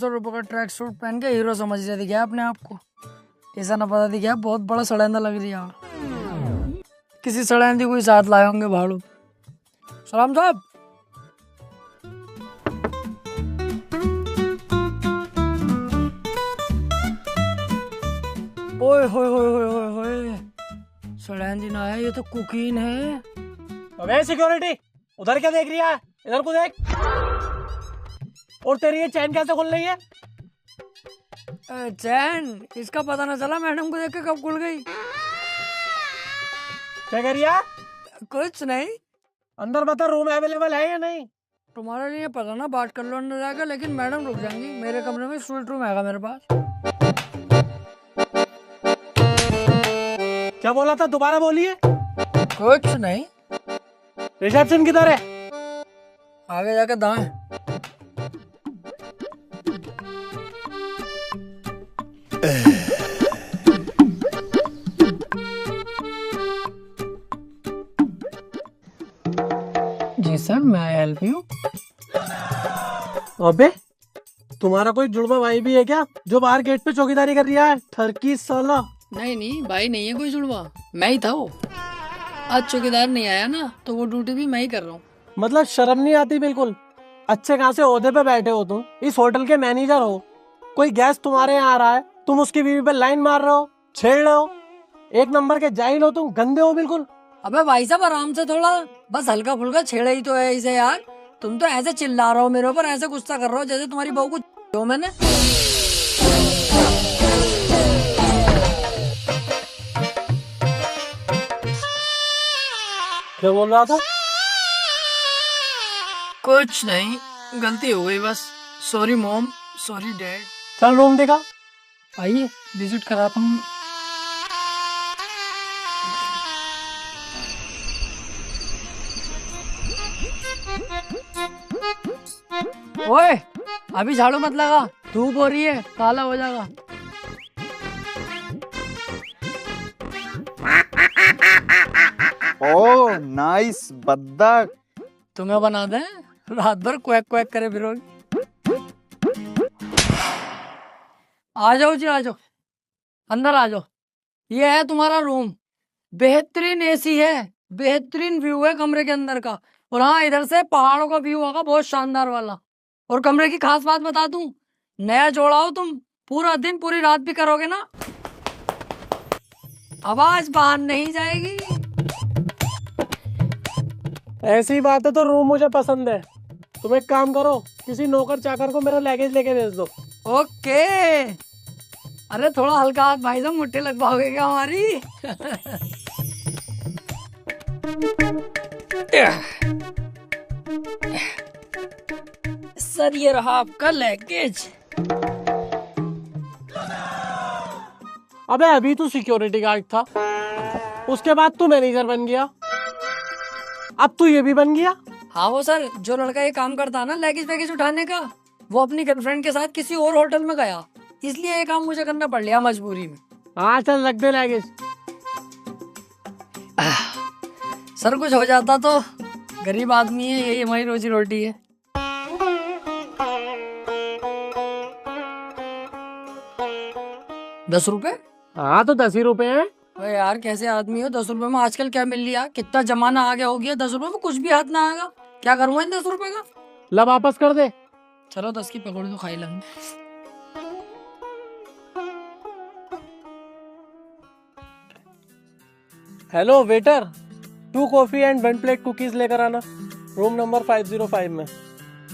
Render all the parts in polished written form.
₹500 का track suit पहन के हीरो समझ रहे दिखा अपने आप को। ऐसा ना पता दिखा बहुत बड़ा सड़ेंदा लग रही है। किसी सड़ेंदी कोई साथ लाए होंगे भाड़ू। सलाम साहब। ओए होए होए होए होए होए, सड़ेंदी ना है, ये तो कुकीन है। अबे सिक्योरिटी, उधर क्या देख रही है? इधर को देख। और तेरी ये चैन कैसे खुल रही है? चैन इसका पता ना चला, मैडम को देख के कब खुल गई। क्या कह रही है? कुछ नहीं। अंदर बता, रूम अवेलेबल है या नहीं? तुम्हारे लिए पता ना, बात कर लो अंदर जाकर, लेकिन मैडम रुक जाएंगी। मेरे कमरे में स्वीट रूम है मेरे पास। क्या बोला था, दोबारा बोलिए। कुछ नहीं। रिसेप्शन किधर है? आगे जाके दाएं। जी सर, मैं हेल्प यू। अबे तुम्हारा कोई जुड़वा भाई भी है क्या, जो बाहर गेट पे चौकीदारी कर रहा है? ठरकी साला। नहीं भाई नहीं है कोई जुड़वा, मैं ही था वो। आज चौकीदार नहीं आया ना, तो वो ड्यूटी भी मैं ही कर रहा हूँ। मतलब शर्म नहीं आती बिल्कुल? अच्छे खासे ओहदे पे बैठे हो तुम, इस होटल के मैनेजर हो। कोई गेस्ट तुम्हारे यहाँ आ रहा है, तुम उसकी बीवी पे लाइन मार रहे हो, छेड़ रहे हो। एक नंबर के जाहिल हो तुम, गंदे हो बिल्कुल। अबे भाई साहब आराम से थोड़ा, बस हल्का फुल्का छेड़ा ही तो है इसे यार। तुम तो ऐसे चिल्ला रहे हो मेरे ऊपर, ऐसे गुस्सा कर रहे हो जैसे तुम्हारी बहू को जो मैंने। क्या बोल रहा था? कुछ नहीं, गलती हो गई बस। Sorry mom, sorry dad. चल रूम देखा। आइए विजिट कराता हूँ। ओए अभी झाड़ू मत लगा, धूप हो रही है, काला हो जाएगा। ओह नाइस बद्दक। तुम्हें बना दे, रात भर क्वैक क्वैक करे फिरोगी। आ जाओ जी, आ जाओ, अंदर आ जाओ। ये है तुम्हारा रूम। बेहतरीन एसी है, बेहतरीन व्यू है कमरे के अंदर का। और हाँ, इधर से पहाड़ों का व्यू होगा बहुत शानदार वाला। और कमरे की खास बात बता दूं, नया जोड़ा हो तुम, पूरा दिन पूरी रात भी करोगे ना, आवाज बाहर नहीं जाएगी। ऐसी बात है तो रूम मुझे पसंद है। तुम एक काम करो, किसी नौकर चाकर को मेरा लगेज लेके भेज दो। ओके। अरे थोड़ा हल्का हाथ भाई साहब, मुट्ठी लगवाओगे क्या हमारी? सर ये रहा आपका लगेज। अबे अभी तू सिक्योरिटी गार्ड था, उसके बाद तू मैनेजर बन गया, अब तू ये भी बन गया। हाँ वो सर, जो लड़का ये काम करता है ना लगेज वैगेज उठाने का, वो अपनी गर्लफ्रेंड के साथ किसी और होटल में गया, इसलिए ये काम मुझे करना पड़ लिया मजबूरी में। हाँ चल रख दे लगेज। सर कुछ हो जाता तो, गरीब आदमी है, यही हमारी रोजी रोटी है। ₹10? हाँ तो 10 ही रुपए हैं। अरे यार कैसे आदमी हो, ₹10 में आजकल क्या मिल लिया? कितना जमाना आ गया हो गया, ₹10 में कुछ भी हाथ ना आएगा। क्या करूँगा इन ₹10 का? ला वापस कर दे। चलो 10 की पकौड़ी तो खाई लेंगे। Hello waiter, 2 coffee and 1 plate cookies लेकर आना, रूम नंबर 505 में।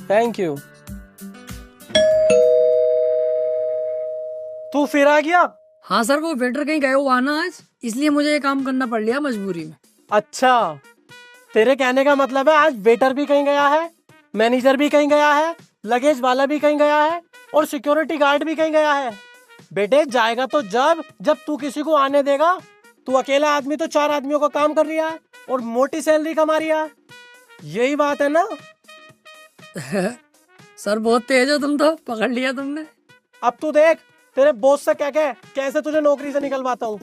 Thank you. तू फिर आ गया? हाँ सर, वो वेटर कहीं गए हुआ ना आज, इसलिए मुझे ये काम करना पड़ लिया मजबूरी में। अच्छा, तेरे कहने का मतलब है आज वेटर भी कहीं गया है, मैनेजर भी कहीं गया है, लगेज वाला भी कहीं गया है, और सिक्योरिटी गार्ड भी कहीं गया है। बेटे जाएगा तो जब तू किसी को आने देगा। तू अकेला आदमी तो 4 आदमियों का काम कर रहा है और मोटी सैलरी कमा रहा है, यही बात है ना? सर बहुत तेज हो तुम तो, पकड़ लिया तुमने। अब तू देख, तेरे बॉस से कह के कैसे तुझे नौकरी से निकलवाता हूँ।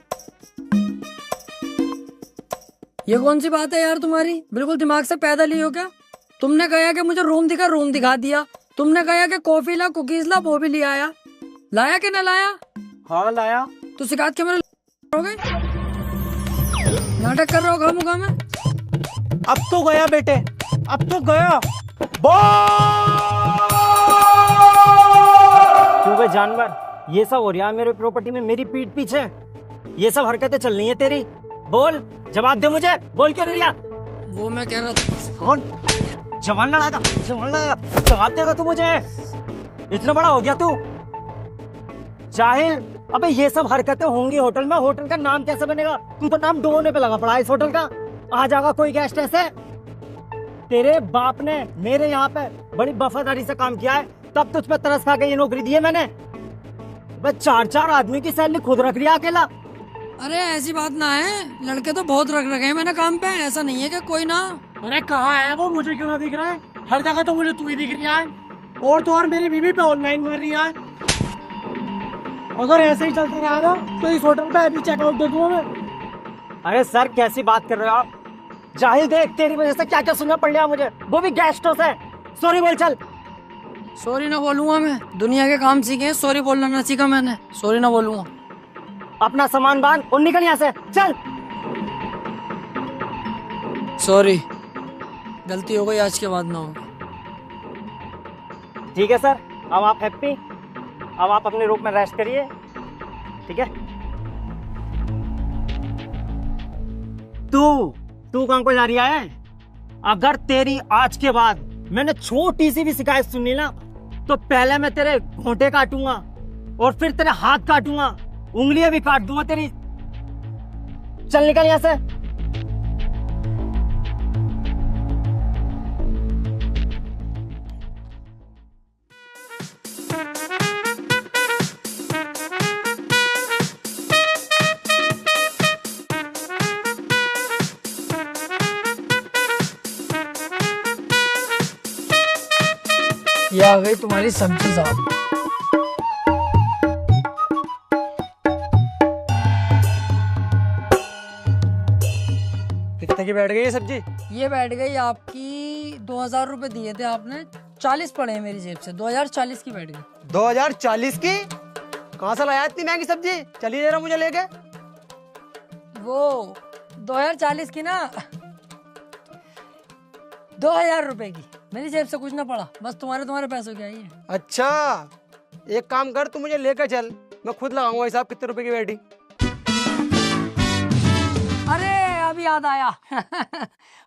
ये कौन सी बात है यार तुम्हारी, बिल्कुल दिमाग से पैदल ही हो क्या? तुमने कहा कि मुझे रूम दिखा, रूम दिखा दिया, तुमने कहा कि कॉफी ला, कुकीज ला, वो भी ले आया। लाया कि ना लाया? हाँ लाया। तो शिकायत के मेरे हो गए, नाटक कर रहे हो खामोखा में। अब तो गया बेटे, अब तो गया। क्यों बे जानवर, ये सब हो रहा है मेरे प्रॉपर्टी में मेरी पीठ पीछे? ये सब हरकतें चल रही है तेरी? बोल, जवाब दे मुझे, बोल क्यों नहीं रहा? वो मैं कह रहा था। कौन जवान लड़ाएगा? जवान लड़ाएगा, जवाब देगा तू मुझे? इतना बड़ा हो गया तू जाहिल। अबे ये सब हरकतें होंगी होटल में, होटल का नाम कैसे बनेगा? तू तो नाम डुबोने पे लगा पड़ा है इस होटल का। आ जाएगा कोई गेस्ट ऐसे? तेरे बाप ने मेरे यहाँ पे बड़ी वफादारी से काम किया है, तब तुझ पे तरस खा के ये नौकरी दी है मैंने। बस 4-4 आदमी की सैलरी खुद रख लिया अकेला। अरे ऐसी बात ना है, लड़के तो बहुत रख रखे हैं मैंने काम पे, ऐसा नहीं है कि कोई ना। अरे कहाँ है वो, मुझे क्यों ना दिख रहा है? हर जगह तो मुझे तू ही दिख रहा है, और तो और मेरी बीवी पे ऑनलाइन मार रही है। अगर ऐसे ही चलता रहा ना तो इस होटल पे अभी चेकआउट दे दूंगा मैं। अरे सर कैसी बात कर रहे हो आप? जाहिल देख, तेरी वजह से क्या क्या सुनना पड़ रहा मुझे, वो भी गेस्टों से। सॉरी बोल चल। सॉरी ना बोलूंगा मैं, दुनिया के काम सीखे, सॉरी बोलना ना सीखा मैंने, सॉरी ना बोलूंगा। अपना सामान बांध और निकल यहाँ से, चल। सॉरी, गलती हो गई, आज के बाद ना होगी। ठीक है सर, अब आप हैप्पी? अब आप अपने रूम में रेस्ट करिए, ठीक है? तू कहाँ को जा रही है? अगर तेरी आज के बाद मैंने छोटी सी भी शिकायत सुनी ना, तो पहले मैं तेरे घोंटे काटूंगा और फिर तेरे हाथ काटूंगा, उंगलियां भी काट दूंगा तेरी। चल निकल यहाँ से। ये आ गई तुम्हारी सब्जी साहब। कितने की बैठ गई ये सब्जी? ये बैठ गई आपकी 2000 रुपए दिए थे आपने, 40 पड़े हैं मेरी जेब से, 2040 की बैठ गई। 2040 की? कहाँ से लाया इतनी महंगी सब्जी? चलिए जरा मुझे लेके। वो 2040 की ना, 2000 रुपए की, मेरी जेब से कुछ ना पड़ा, बस तुम्हारे पैसों की आई है। अच्छा, एक काम कर, तू मुझे लेकर चल, मैं खुद लगाऊंगा हिसाब कितने रुपए की बैठी। अरे अभी याद आया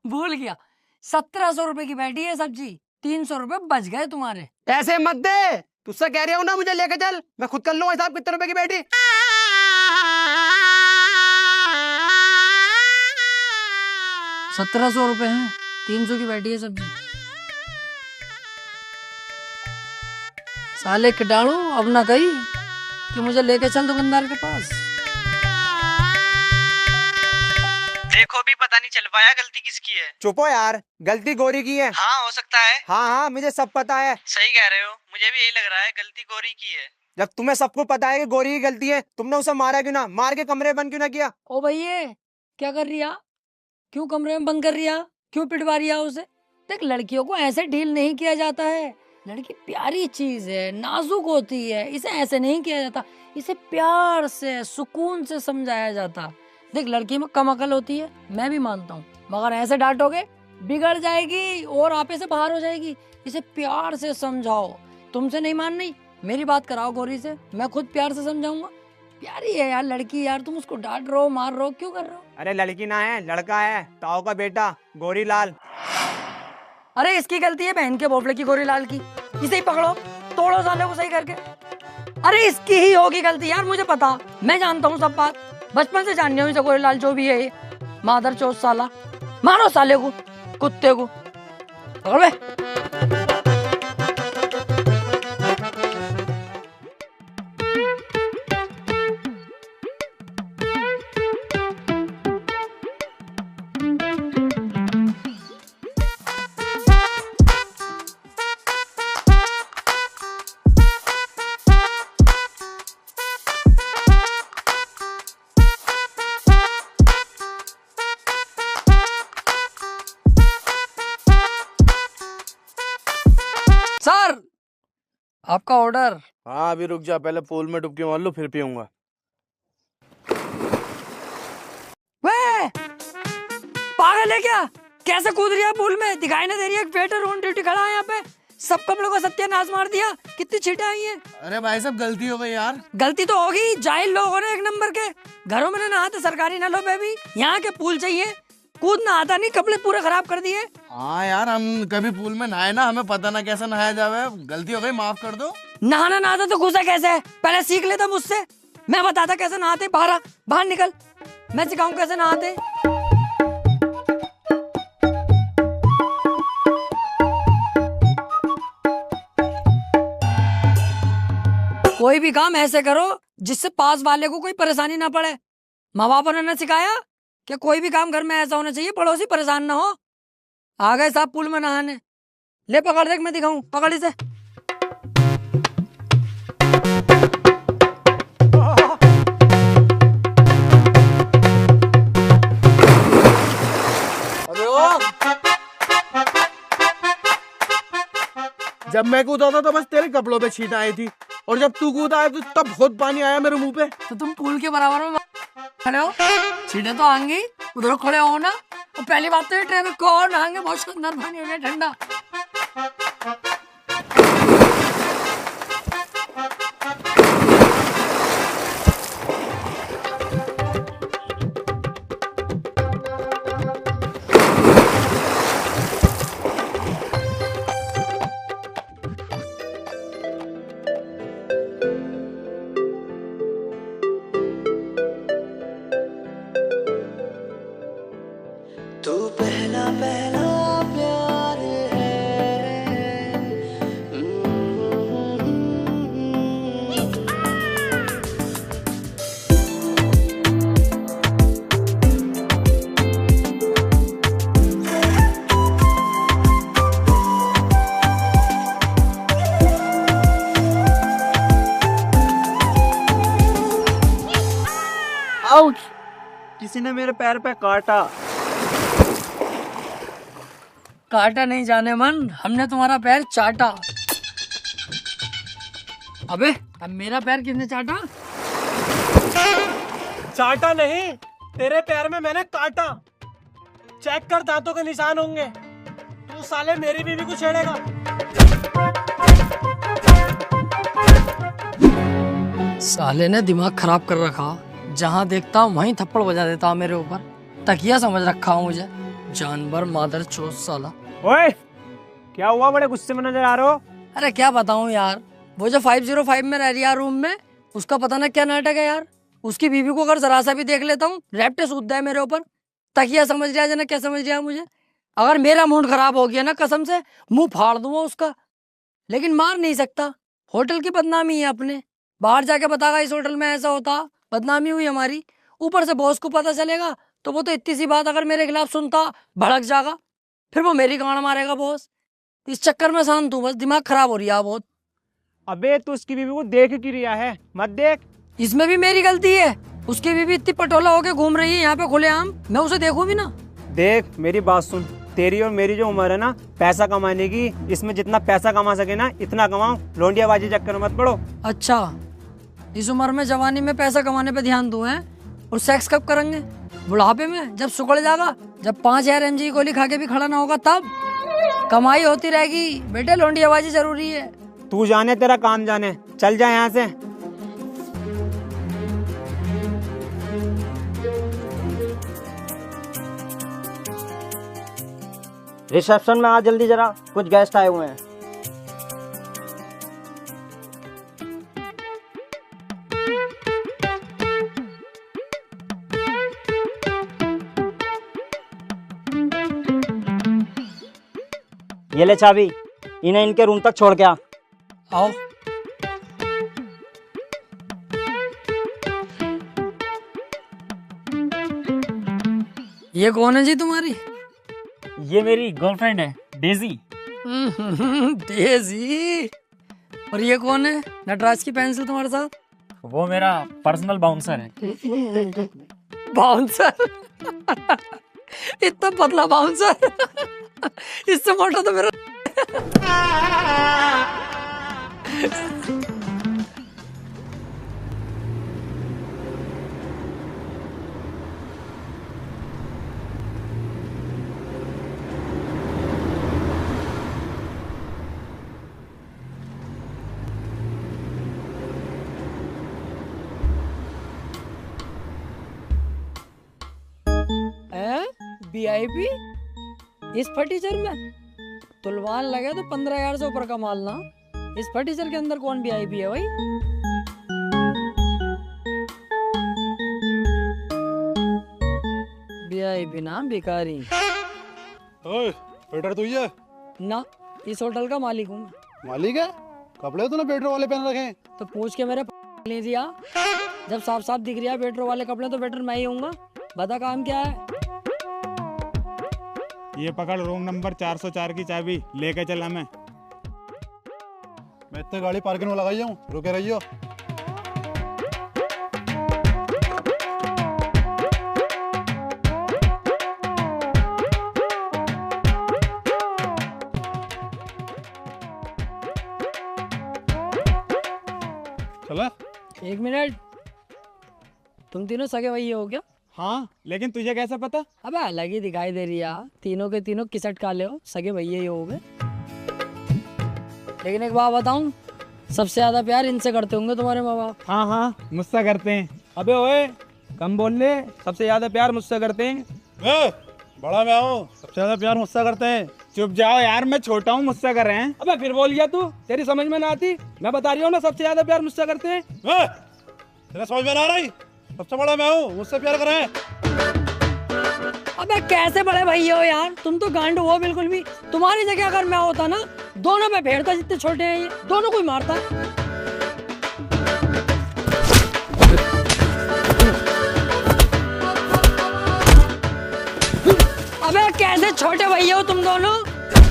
भूल गया, 1700 रुपए की बैठी है सब्जी, 300 रुपए बच गए तुम्हारे। ऐसे मत दे, तुझसे कह रहा हूँ ना मुझे लेकर चल, मैं खुद कर लूंगा हिसाब कितने रुपए की बैठी। 1700 रुपए हैं, 300 की बैठी है सब्जी। साले कीटाणु अब ना कही कि मुझे लेके चल दुकानदार के पास। देखो भी पता नहीं चल पाया गलती किसकी है। चुप हो यार, गलती गोरी की है। हाँ हो सकता है। हाँ मुझे सब पता है। सही कह रहे हो, मुझे भी यही लग रहा है गलती गोरी की है। जब तुम्हें सबको पता है कि गोरी की गलती है, तुमने उसे मारा क्यों ना? मार के कमरे बंद क्यों ना किया? ओ भैया क्या कर रही है? क्यों कमरे में बंद कर रही है? क्यों पिटवा रही है उसे? देख, लड़कियों को ऐसे डील नहीं किया जाता है, लड़की प्यारी चीज है, नाजुक होती है, इसे ऐसे नहीं किया जाता, इसे प्यार से सुकून से समझाया जाता। देख, लड़की में कम अकल होती है, मैं भी मानता हूँ, मगर ऐसे डांटोगे बिगड़ जाएगी और आपे से बाहर हो जाएगी। इसे प्यार से समझाओ, तुमसे नहीं मान रही, मेरी बात कराओ गौरी से, मैं खुद प्यार से समझाऊंगा। प्यारी है यार लड़की, यार तुम उसको डांट रहे हो, मार रहे हो, क्यों कर रहे हो? अरे लड़की ना है, लड़का है, ताऊ का बेटा गोरी लाल। अरे इसकी गलती है बहन के बोफले की, गोरी लाल की। इसे ही पकड़ो, तोड़ो साले को सही करके। अरे इसकी ही होगी गलती यार, मुझे पता, मैं जानता हूँ सब बात, बचपन से जाननी हूँ इसे, गोरी लाल जो भी है ये मादर चौथ साला। मारो साले को, कुत्ते को, पकड़ बे। आपका ऑर्डर। हाँ अभी रुक जा, पहले पूल में डुबकी मार लो फिर पीऊंगा। वे पागल है क्या? कैसे कूद रही है पूल में? दिखाई नहीं दे रही है? एक वेटर ऑन ड्यूटी खड़ा है यहाँ पे, सब कपड़ों का सत्यानाश मार दिया। कितनी छींटे आई हैं। अरे भाई साहब गलती हो गई यार। गलती तो होगी, जाहिल लोग हो रहे एक नंबर के। घरों में नहाते सरकारी नलों पे भी, यहाँ के पूल चाहिए। कूदना आता नहीं, कपड़े पूरे खराब कर दिए। हाँ यार हम कभी पूल में नहाए ना, हमें पता ना कैसे नहाया जावे। गलती हो गई, माफ कर दो। नहाना ना आता तो घुसा कैसे? पहले सीख लेता मुझसे, मैं बताता कैसे नहाते। बाहर बाहर निकल, मैं सिखाऊं कैसे नहाते। कोई भी काम ऐसे करो जिससे पास वाले को कोई परेशानी ना पड़े। माँ बाप ने सिखाया कि कोई भी काम घर में ऐसा होना चाहिए पड़ोसी परेशान ना हो। आ गए साहब पूल में नहाने। ले पकड़, देख मैं दिखाऊं, पकड़ इसे। अबे ओ, जब मैं कूदा था तो बस तेरे कपड़ों पे छींट आई थी, और जब तू कूदा है तो तब बहुत पानी आया मेरे मुंह पे। तो तुम पूल के बराबर में खड़े हो, छींटे तो आएंगी। उधर खड़े हो ना। और पहली बात तो ये ट्रेन में कौन नहाएंगे, बहुत सुंदर पानी हो गया ठंडा। तू पहला पहला प्यार है। आउच! किसी ने मेरे पैर पे काटा। काटा नहीं जाने मन, हमने तुम्हारा पैर चाटा। अबे अब मेरा पैर किसने चाटा? चाटा नहीं, तेरे पैर में मैंने काटा। चेक कर, दांतों के निशान होंगे। तू साले मेरी बीवी को छेड़ेगा। साले ने दिमाग खराब कर रखा, जहाँ देखता हूँ वहीं थप्पड़ बजा देता हूँ मेरे ऊपर। तकिया समझ रखा हूँ मुझे, जानवर मादर चोद साला। ओए, क्या हुआ? बड़े गुस्से में नजर आ रहे हो। अरे क्या बताऊँ यार, वो जो 505 में रह रही है रूम में, उसका पता ना क्या नाटक है यार। उसकी बीवी को अगर जरा सा भी देख लेता हूँ, रैप्टे सूद है मेरे ऊपर। तकिया समझ रहा है ना, क्या समझ रहा है मुझे। अगर मेरा मूड खराब हो गया ना, कसम से मुंह फाड़ दूंगा उसका, लेकिन मार नहीं सकता। होटल की बदनामी है अपने। बाहर जाके बतागा इस होटल में ऐसा होता, बदनामी हुई हमारी। ऊपर से बॉस को पता चलेगा तो वो तो इतनी सी बात अगर मेरे खिलाफ सुनता, भड़क जाएगा, फिर वो मेरी गांड मारेगा बॉस। इस चक्कर में शांत हूँ, बस दिमाग खराब हो रही है बहुत। अबे तू उसकी बीवी को देख क्यों रिया है? मत देख। इसमें भी मेरी गलती है। उसकी बीवी इतनी पटोला होके घूम रही है यहाँ पे खुलेआम, मैं उसे देखूं भी ना। देख मेरी बात सुन, तेरी और मेरी जो उम्र है ना पैसा कमाने की, इसमें जितना पैसा कमा सके ना इतना कमाओ। लोंडियाबाजी चक्कर में मत पड़ो। अच्छा, इस उम्र में जवानी में पैसा कमाने पे ध्यान दूं हैं? और सेक्स कब करेंगे? बुढ़ापे में, जब सुकड़ जाएगा, जब 5000 mg की गोली खा के भी खड़ा ना होगा तब। कमाई होती रहेगी बेटे, लोंडियाबाजी जरूरी है। तू जाने तेरा काम जाने, चल जा यहाँ से। रिसेप्शन में आ जल्दी जरा, कुछ गेस्ट आए हुए हैं। ये ले चाबी, इन्हें इनके रूम तक छोड़ के आ। आओ। ये कौन है जी तुम्हारी? ये मेरी गर्लफ्रेंड है डेजी। डेजी। और ये कौन है नटराज की पेंसिल तुम्हारे साथ? वो मेरा पर्सनल बाउंसर है। बाउंसर? इतना पतला बाउंसर? इससे मोटा तो मेरा। VIP इस फर्नीचर में तुलवान लगे तो 15,000 से ऊपर का माल ना। इस फर्नीचर के अंदर कौन VIP है भाई? VIP ना भिखारी। ओए, वेटर तू ही है? ना, इस होटल का मालिक हूँ। मालिक है? कपड़े तूने वेटर वाले पहन रखे हैं। तो पूछ के मेरे ले दिया। जब साफ साफ दिख रहा है वेटर वाले कपड़े तो वेटर मैं ही हूँगा। बता काम क्या है? ये पकड़ रूम नंबर 404 की चाबी लेके चल हमें। मैं इतने गाड़ी पार्किंग में लगाई हूँ, रुके रहियो। चला? 1 मिनट, तुम तीनों सगे भैया हो क्या? हाँ, लेकिन तुझे कैसा पता? अबे अलग ही दिखाई दे रही है यार। तीनों के तीनों किसट काले हो, सगे भैया ही हो गए। लेकिन एक बात बताऊं, सबसे ज्यादा प्यार इनसे करते होंगे तुम्हारे माँ बाप। हाँ हाँ, मुझसे करते हैं। अबे ओए, कम बोल ले, सबसे ज्यादा प्यार मुझसे करते हैं। बड़ा मैं हूँ, सबसे ज्यादा प्यार मुझसे करते हैं। चुप जाओ यार, मैं छोटा हूँ, मुझसे कर रहे हैं। अबे फिर बोल गया तू, तेरी समझ में ना आती। मैं बता रही हूँ ना, सबसे ज्यादा प्यार मुझसे करते हैं। तेरा समझ में ना आ रही? सबसे बड़ा मैं हूँ, मुझसे प्यार करें। अबे कैसे बड़े भैया हो यार, तुम तो गांड हो बिल्कुल भी। तुम्हारी जगह अगर मैं होता ना, दोनों पे फेरता। जितने छोटे हैं ये दोनों को ही मारता। अबे कैसे छोटे भैया हो तुम दोनों।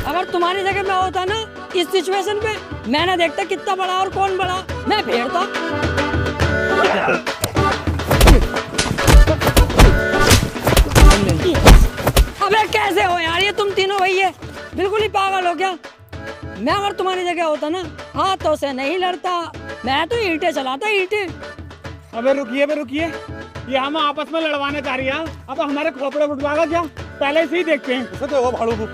अगर तुम्हारी जगह मैं होता ना, इस सिचुएशन पे मैं ना देखता कितना बड़ा और कौन बड़ा, मैं फेरता। अबे कैसे हो यार ये तुम तीनों भैया, बिल्कुल ही पागल हो क्या? मैं अगर तुम्हारी जगह होता ना, हाथों से नहीं लड़ता, मैं तो ईंटें चलाता, ईंटें। अबे रुकिए, ये हम आपस में लड़वाने जा रही है। अब हमारे खोपड़े फुटवागा क्या? पहले से ही देखते हैं। इसे देखो भाड़ू को।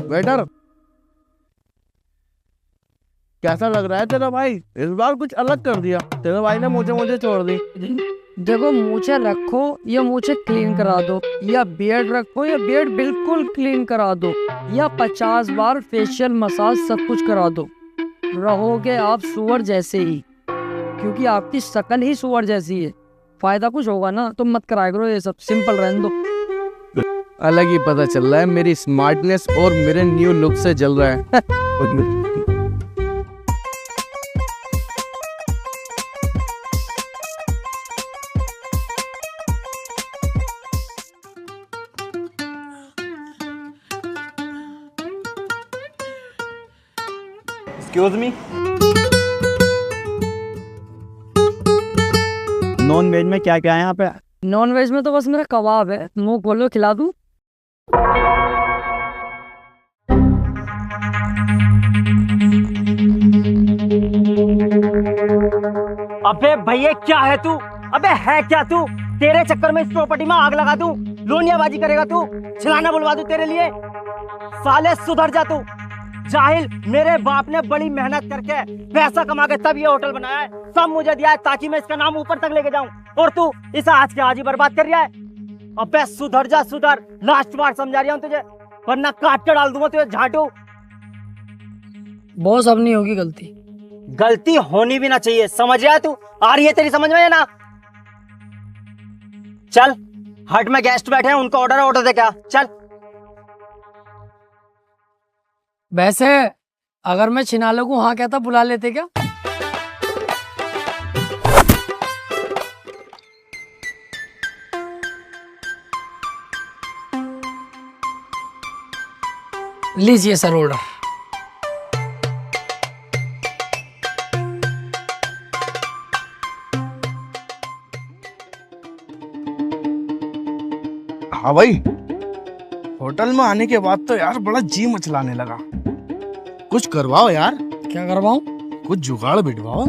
वेटर, कैसा लग रहा है तेरा भाई? इस बार कुछ अलग कर दिया। तेरे भाई ने मुझे छोड़ दी। देखो, मूछें रखो या मूछें क्लीन करा दो, या बियर्ड रखो या बियर्ड बिल्कुल क्लीन करा दो, या 50 बार फेशियल मसाज सब कुछ करा दो, रहोगे आप सुअर जैसे ही। क्योंकि आपकी शक्ल ही सुअर जैसी है। फायदा कुछ होगा ना, तुम मत कराया करो ये सब, सिंपल रहने दो। अलग ही पता चल रहा है मेरी स्मार्टनेस और मेरे न्यू लुक से जल रहा है। एक्सक्यूज मी, नॉन वेज में क्या क्या है यहाँ पे? नॉन वेज में तो बस मेरा कबाब है। मुंह खोलो, खिला दूं? अबे भैया क्या है तू? अबे है क्या तू? तेरे चक्कर में इस प्रॉपर्टी में आग लगा दूं, लोनियाबाजी करेगा तू, छिलाना बुलवा दूं तेरे लिए। साले सुधर जा तू जाहिल। मेरे बाप ने बड़ी मेहनत करके पैसा कमा के तब ये होटल बनाया है, सब मुझे दिया है ताकि मैं इसका नाम ऊपर तक लेके जाऊं, और तू इसे आज के आज ही बर्बाद कर रहा है। अबे सुधर जा, सुधर। लास्ट बार समझा रहा हूं तुझे, वरना काट के डाल दूंगा तुझे झाटू। बॉस, अब नहीं होगी गलती। गलती होनी भी ना चाहिए, समझ रहा है तू? आ रही है तेरी समझ में ना? चल हट में गेस्ट बैठे हैं, उनका ऑर्डर दे क्या? चल। वैसे अगर मैं छिनाले को हाँ कहता बुला लेते क्या? लीजिए सर ऑर्डर। हाँ भाई, होटल में आने के बाद तो यार बड़ा जी मचलाने लगा। कुछ करवाओ यार। क्या करवाऊं? कुछ जुगाड़ बिठवाओ।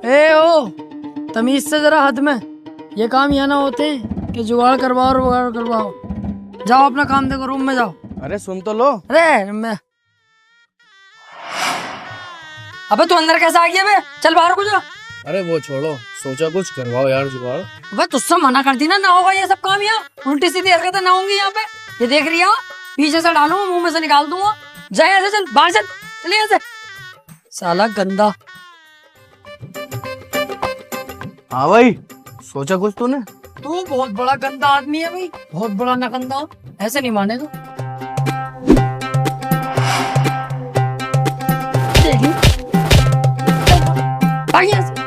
ए ओ, तमीज से जरा हद में। ये काम यहाँ ना होते कि जुगाड़ करवाओ और वगाड़ करवाओ। जाओ अपना काम देखो, रूम में जाओ। अरे सुन तो लो। अरे मैं अबे तू अंदर कैसे आ गया बे? चल बाहर को जा। अरे वो छोड़ो, सोचा कुछ करवाओ यार जुगाड़। अबे तुझसे मना कर दी ना होगा ये सब काम यहाँ। उल्टी सीधी हरकतें ना होंगी यहाँ पे। ये देख रही हो, पीछे से डालूंगा, मुंह में से निकाल दूंगा। जा यहाँ से, चल बाहर चल, चल यहाँ से। साला गंदा। हाँ भाई, सोचा कुछ तूने? तू बहुत बड़ा गंदा आदमी है भाई, बहुत बड़ा नगंदा। ऐसे नहीं मानेगा। भाग यहाँ से।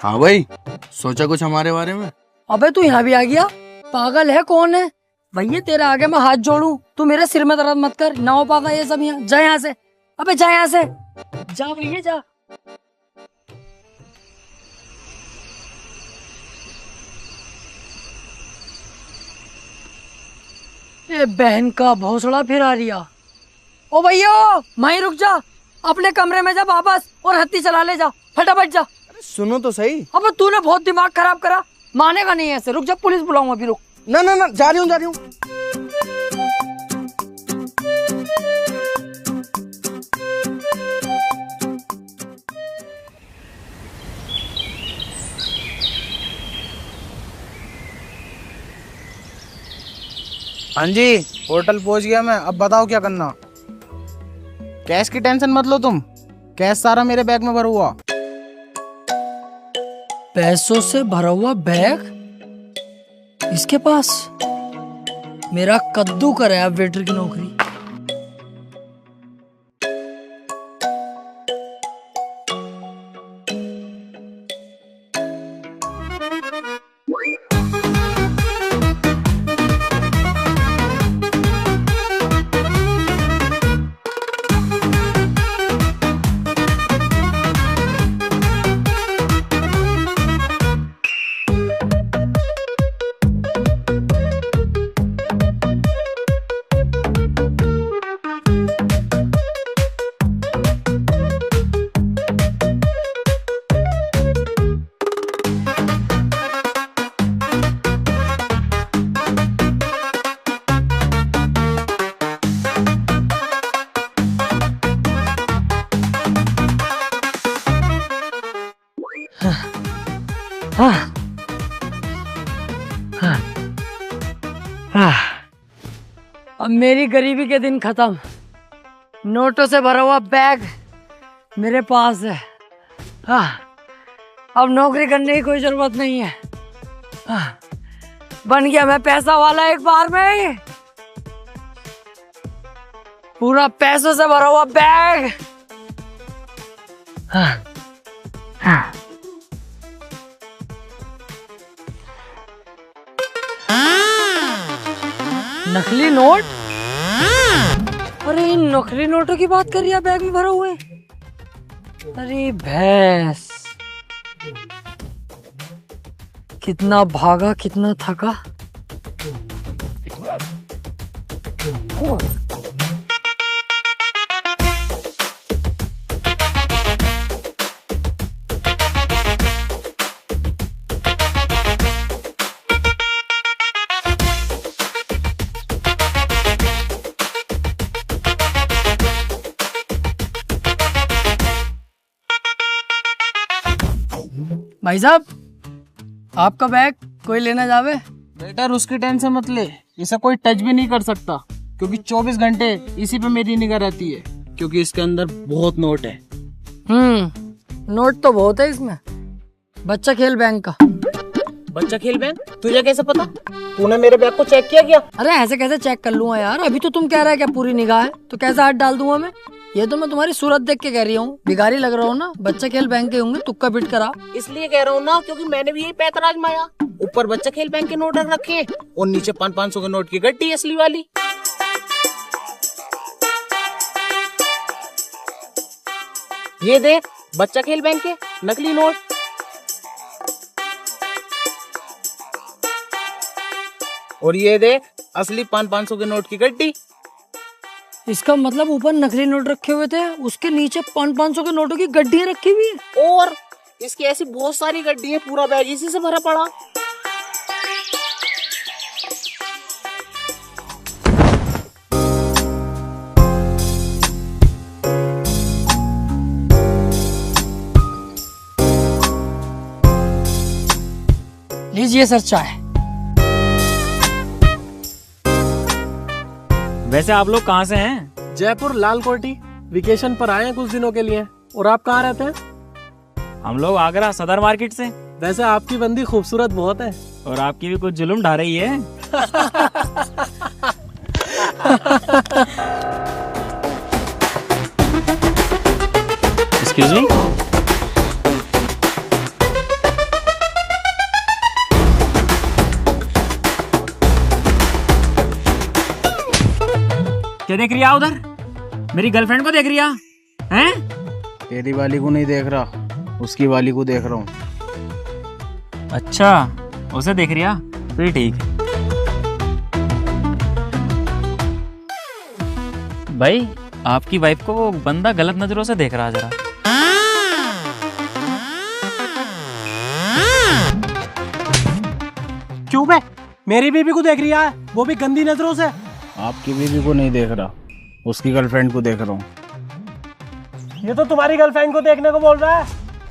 हाँ भाई, सोचा कुछ हमारे बारे में? अबे तू यहाँ भी आ गया? पागल है कौन है भैया? तेरे आगे मैं हाथ जोड़ू, तू मेरे सिर में दर्द मत कर। ना हो पागा ये सब यहाँ। जा यहाँ से। अबे जा यहाँ से, जा भैया जा। ये बहन का भौसड़ा फिर आ रिया। ओ भैया माही रुक जा, अपने कमरे में जा वापस और हत्ती चला ले जा, फटाफट जा। सुनो तो सही। अब तूने बहुत दिमाग खराब करा, मानेगा नहीं ऐसे। रुक जा, पुलिस बुलाऊंगा अभी, रुक। ना ना ना, जा रही हूँ। हाँ जी, होटल पहुंच गया मैं। अब बताओ क्या करना। कैश की टेंशन मत लो तुम, कैश सारा मेरे बैग में भरा हुआ। पैसों से भरा हुआ बैग इसके पास? मेरा कद्दू कराया वेटर की नौकरी। अब मेरी गरीबी के दिन खत्म। नोटों से भरा हुआ बैग मेरे पास है। अब नौकरी करने की कोई जरूरत नहीं है। बन गया मैं पैसा वाला एक बार में ही। पूरा पैसों से भरा हुआ बैग। नकली नोट? अरे इन नकली नोटों की बात कर रही है बैग में भरा हुए? अरे भैंस, कितना भागा कितना थका। भाई साहब, आपका बैग कोई लेना जावे? बेटर उसकी टेंशन मत ले, इसे कोई टच भी नहीं कर सकता, क्योंकि 24 घंटे इसी पे मेरी निगाह रहती है, क्योंकि इसके अंदर बहुत नोट है। नोट तो बहुत है इसमें। बच्चा खेल बैंक का। बच्चा खेल बैंक? तुझे कैसे पता? तूने मेरे बैग को चेक किया क्या? अरे ऐसे कैसे चेक कर लूंगा यार, अभी तो तुम कह रहे हैं क्या पूरी निगाह है, तो कैसे हाथ डाल दूंगा मैं? ये तो मैं तुम्हारी सूरत देख के कह रही हूँ, भिखारी लग रहा हूँ ना। बच्चा खेल बैंक के होंगे, तुक्का फिट करा। इसलिए कह रहा हूँ ना, क्योंकि मैंने भी यही पैतरा आजमाया। ऊपर बच्चा खेल बैंक के नोट रख रखे हैं और नीचे 500 के नोट की गड्डी असली वाली। ये देख, बच्चा खेल बैंक के नकली नोट। और ये देख, असली 500 के नोट की गड्डी। इसका मतलब ऊपर नकली नोट रखे हुए थे, उसके नीचे 500 के नोटों की गड्डियां रखी हुई है। और इसकी ऐसी बहुत सारी गड्डी है, पूरा बैग इसी से भरा पड़ा। लीजिए सर चाय। वैसे आप लोग कहाँ से हैं? जयपुर लाल कोठी वेकेशन पर आए हैं कुछ दिनों के लिए। और आप कहाँ रहते हैं? हम लोग आगरा सदर मार्केट से। वैसे आपकी बंदी खूबसूरत बहुत है। और आपकी भी कुछ जुल्म ढा रही है। Excuse me. क्या देख रही है उधर? मेरी गर्लफ्रेंड को देख रही है? तेरी वाली को नहीं देख रहा, उसकी वाली को देख रहा हूँ। अच्छा, उसे देख रही है, फिर ठीक है। भाई, आपकी वाइफ को वो बंदा गलत नजरों से देख रहा है जरा। क्यों बे? मेरी बीबी को देख रही है, वो भी गंदी नजरों से। आपकी बीवी को नहीं देख रहा, उसकी गर्लफ्रेंड को देख रहा हूँ। ये तो तुम्हारी गर्लफ्रेंड को देखने को बोल रहा है।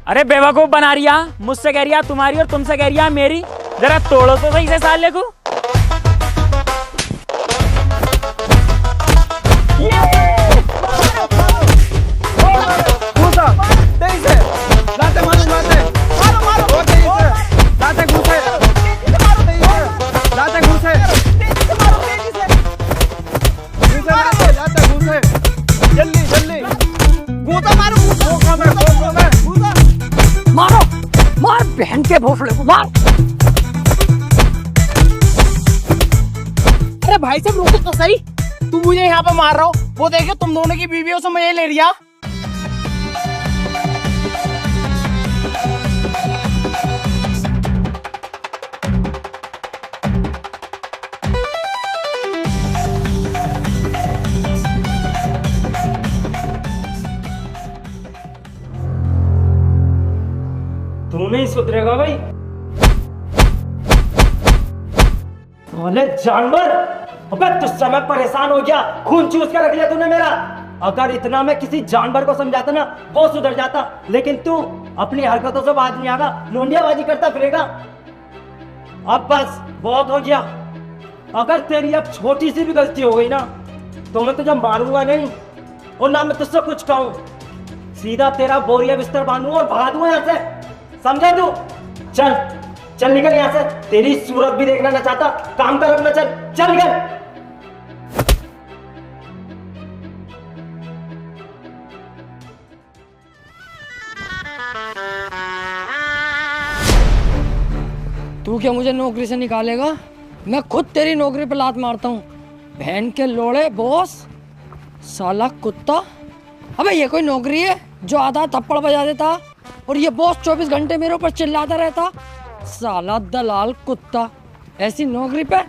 अरे बेवकूफ बना रही है, मुझसे कह रही है तुम्हारी और तुमसे कह रही है मेरी। जरा तोड़ो तो सही से साले को। मारो, मार बहन के भोसले को मार। अरे भाई साहब रुको तो सही, तुम मुझे यहाँ पे मार रहा हो, वो देखो तुम दोनों की बीवियों से मजे ले रिया। तू नहीं सुधरेगा भाई। बोले जानवर, अबे तुझसे मैं परेशान हो गया, खून चूस के रख लिया तूने मेरा। अगर इतना मैं किसी जानवर को समझाता ना, वो सुधर जाता, लेकिन तू अपनी हरकतों से बाज नहीं आगा, लोंडियाबाजी करता फिरेगा। अब बस बहुत हो गया। अगर तेरी अब छोटी सी भी गलती हो गई ना, तो मैं तुझे मारूंगा नहीं और ना मैं तुझसे कुछ कहूं, सीधा तेरा बोरिया बिस्तर बांधूंगा और भगा दूंगा यहाँ से, समझा तू? चल चल निकल यहाँ से, तेरी सूरत भी देखना ना चाहता, काम कर अपना, चल चल निकल। तू क्या मुझे नौकरी से निकालेगा? मैं खुद तेरी नौकरी पे लात मारता हूँ। बहन के लोड़े बॉस, साला कुत्ता। अबे ये कोई नौकरी है जो आधा थप्पड़ बजा देता और ये बॉस 24 घंटे मेरे ऊपर चिल्लाता रहता? साला दलाल कुत्ता, ऐसी नौकरी पे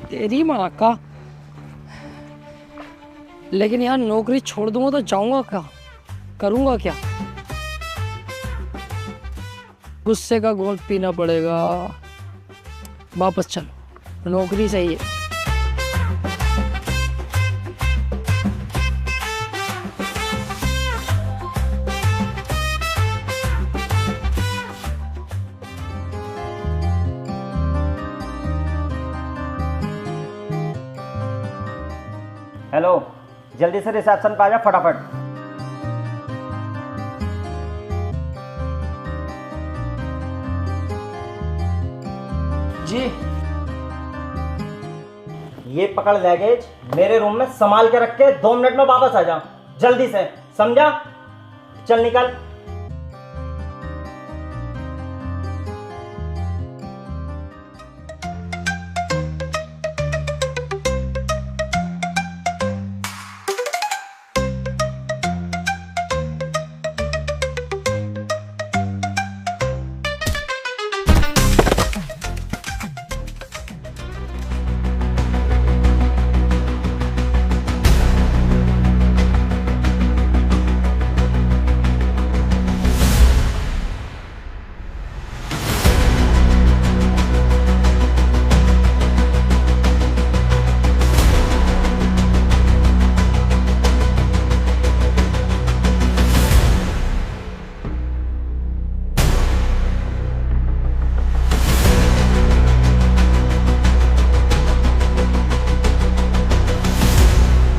तेरी माँ का। लेकिन यार नौकरी छोड़ दूंगा तो जाऊंगा क्या, करूंगा क्या? गुस्से का घोल पीना पड़ेगा। वापस चलो, नौकरी सही है। हेलो, जल्दी से रिसेप्शन पे आ जा फटाफट। जी। ये पकड़ लगेज, मेरे रूम में संभाल के रख के 2 मिनट में वापस आ जा, जल्दी से, समझा? चल निकल।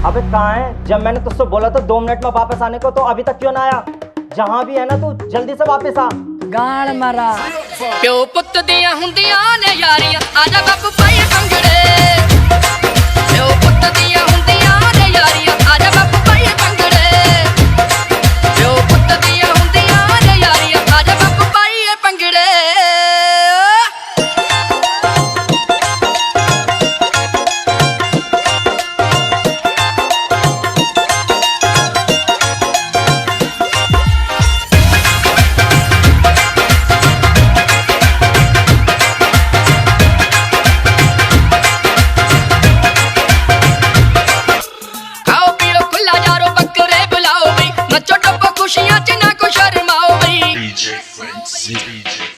अबे कहाँ है? जब मैंने तुझसे बोला था 2 मिनट में वापस आने को, तो अभी तक क्यों ना आया? जहाँ भी है ना, तू जल्दी से वापस आ। गाड़ मारा प्यो पुੱਤ ਦੀਆਂ ਹੁੰਦੀਆਂ ਨੇ ਯਾਰੀਆਂ ਆਜਾ ਗੱਪ ਪਾਏ ਕੰਗੜੇ प्यो पुੱਤ ਦੀਆਂ ਹੁੰਦੀਆਂ ਨੇ ਯਾਰੀਆਂ